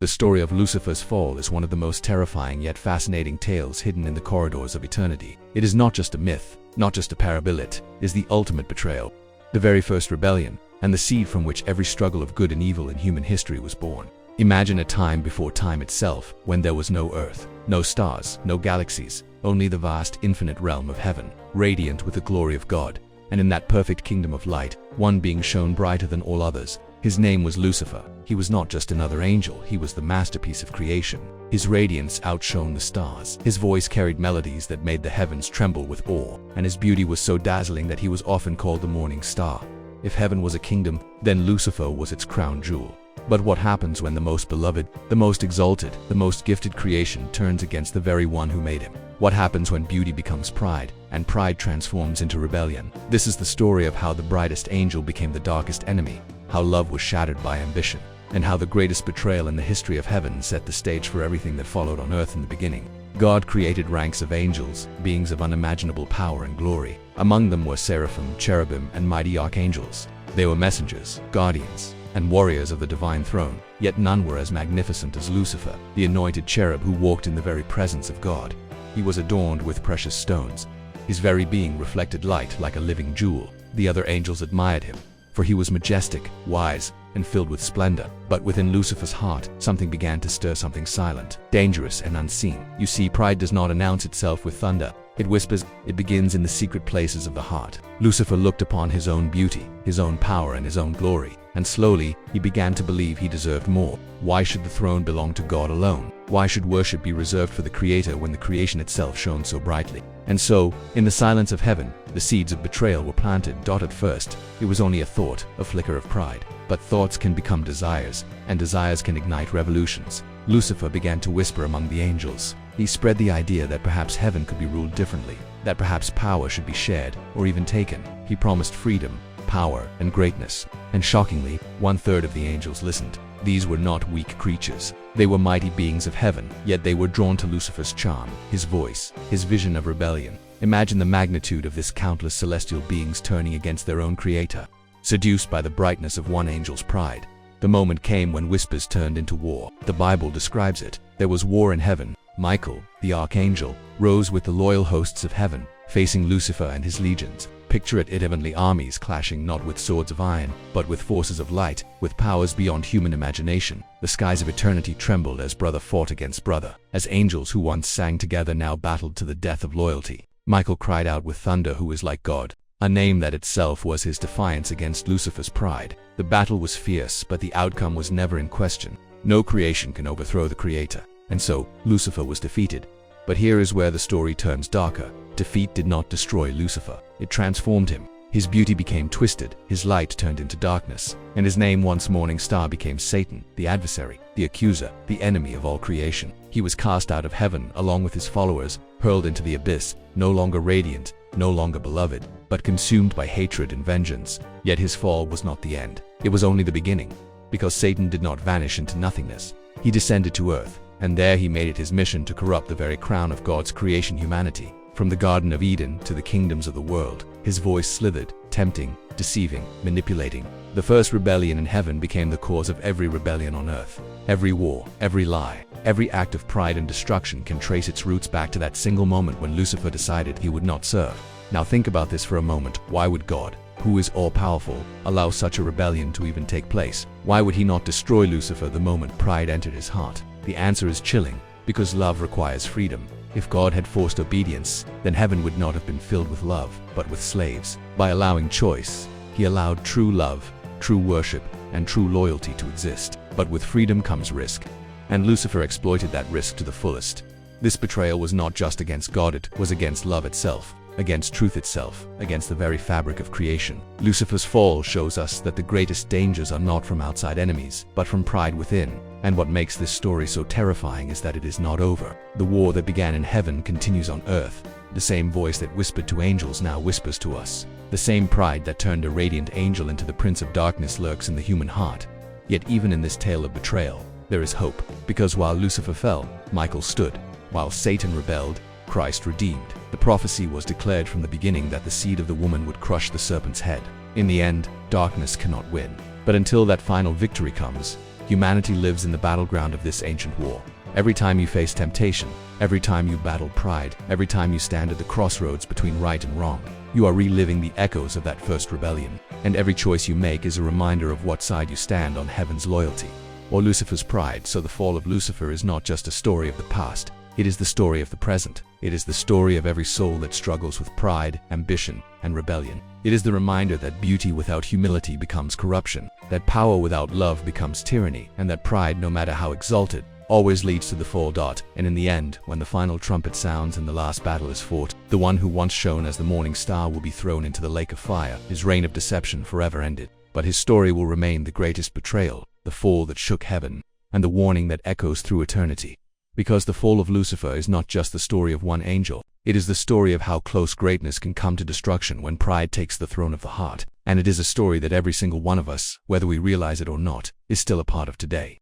The story of Lucifer's fall is one of the most terrifying yet fascinating tales hidden in the corridors of eternity. It is not just a myth, not just a parable, it is the ultimate betrayal, the very first rebellion, and the seed from which every struggle of good and evil in human history was born. Imagine a time before time itself, when there was no earth, no stars, no galaxies, only the vast infinite realm of heaven, radiant with the glory of God. And in that perfect kingdom of light, one being shone brighter than all others. His name was Lucifer. He was not just another angel, he was the masterpiece of creation. His radiance outshone the stars. His voice carried melodies that made the heavens tremble with awe, and his beauty was so dazzling that he was often called the morning star. If heaven was a kingdom, then Lucifer was its crown jewel. But what happens when the most beloved, the most exalted, the most gifted creation turns against the very one who made him? What happens when beauty becomes pride, and pride transforms into rebellion? This is the story of how the brightest angel became the darkest enemy, how love was shattered by ambition, and how the greatest betrayal in the history of heaven set the stage for everything that followed on earth in the beginning. God created ranks of angels, beings of unimaginable power and glory. Among them were seraphim, cherubim, and mighty archangels. They were messengers, guardians, and warriors of the divine throne, yet none were as magnificent as Lucifer, the anointed cherub who walked in the very presence of God. He was adorned with precious stones. His very being reflected light like a living jewel. The other angels admired him, for he was majestic, wise, and filled with splendor. But within Lucifer's heart, something began to stir, something silent, dangerous, and unseen. You see, pride does not announce itself with thunder. It whispers, it begins in the secret places of the heart. Lucifer looked upon his own beauty, his own power, and his own glory, and slowly, he began to believe he deserved more. Why should the throne belong to God alone? Why should worship be reserved for the Creator when the creation itself shone so brightly? And so, in the silence of heaven, the seeds of betrayal were planted. At first, it was only a thought, a flicker of pride. But thoughts can become desires, and desires can ignite revolutions. Lucifer began to whisper among the angels. He spread the idea that perhaps heaven could be ruled differently, that perhaps power should be shared, or even taken. He promised freedom, power, and greatness. And shockingly, 1/3 of the angels listened. These were not weak creatures. They were mighty beings of heaven, yet they were drawn to Lucifer's charm, his voice, his vision of rebellion. Imagine the magnitude of this countless celestial beings turning against their own creator. Seduced by the brightness of one angel's pride, the moment came when whispers turned into war. The Bible describes it. There was war in heaven. Michael, the archangel, rose with the loyal hosts of heaven, facing Lucifer and his legions. Picture it, heavenly armies clashing not with swords of iron, but with forces of light, with powers beyond human imagination. The skies of eternity trembled as brother fought against brother, as angels who once sang together now battled to the death of loyalty. Michael cried out with thunder, who is like God, a name that itself was his defiance against Lucifer's pride. The battle was fierce, but the outcome was never in question. No creation can overthrow the Creator, and so Lucifer was defeated. But here is where the story turns darker. Defeat did not destroy Lucifer, it transformed him. His beauty became twisted, his light turned into darkness, and his name, once morning star, became Satan, the adversary, the accuser, the enemy of all creation. He was cast out of heaven along with his followers, hurled into the abyss, no longer radiant, no longer beloved, but consumed by hatred and vengeance. Yet his fall was not the end. It was only the beginning, because Satan did not vanish into nothingness. He descended to earth, and there he made it his mission to corrupt the very crown of God's creation, humanity. From the Garden of Eden to the kingdoms of the world, his voice slithered, tempting, deceiving, manipulating. The first rebellion in heaven became the cause of every rebellion on earth. Every war, every lie, every act of pride and destruction can trace its roots back to that single moment when Lucifer decided he would not serve. Now think about this for a moment. Why would God, who is all-powerful, allow such a rebellion to even take place? Why would he not destroy Lucifer the moment pride entered his heart? The answer is chilling, because love requires freedom. If God had forced obedience, then heaven would not have been filled with love, but with slaves. By allowing choice, he allowed true love, true worship, and true loyalty to exist. But with freedom comes risk, and Lucifer exploited that risk to the fullest. This betrayal was not just against God, it was against love itself, against truth itself, against the very fabric of creation. Lucifer's fall shows us that the greatest dangers are not from outside enemies, but from pride within. And what makes this story so terrifying is that it is not over. The war that began in heaven continues on earth. The same voice that whispered to angels now whispers to us. The same pride that turned a radiant angel into the prince of darkness lurks in the human heart. Yet even in this tale of betrayal, there is hope. Because while Lucifer fell, Michael stood. While Satan rebelled, Christ redeemed. The prophecy was declared from the beginning that the seed of the woman would crush the serpent's head. In the end, darkness cannot win. But until that final victory comes, Humanity lives in the battleground of this ancient war. Every time you face temptation, every time you battle pride, every time you stand at the crossroads between right and wrong, you are reliving the echoes of that first rebellion. And every choice you make is a reminder of what side you stand on heaven's loyalty or Lucifer's pride. So the fall of Lucifer is not just a story of the past, it is the story of the present. It is the story of every soul that struggles with pride, ambition, and rebellion. It is the reminder that beauty without humility becomes corruption, that power without love becomes tyranny, and that pride, no matter how exalted, always leads to the fall. And in the end, when the final trumpet sounds and the last battle is fought, the one who once shone as the morning star will be thrown into the lake of fire. His reign of deception forever ended. But his story will remain the greatest betrayal, the fall that shook heaven, and the warning that echoes through eternity. Because the fall of Lucifer is not just the story of one angel, it is the story of how close greatness can come to destruction when pride takes the throne of the heart. And it is a story that every single one of us, whether we realize it or not, is still a part of today.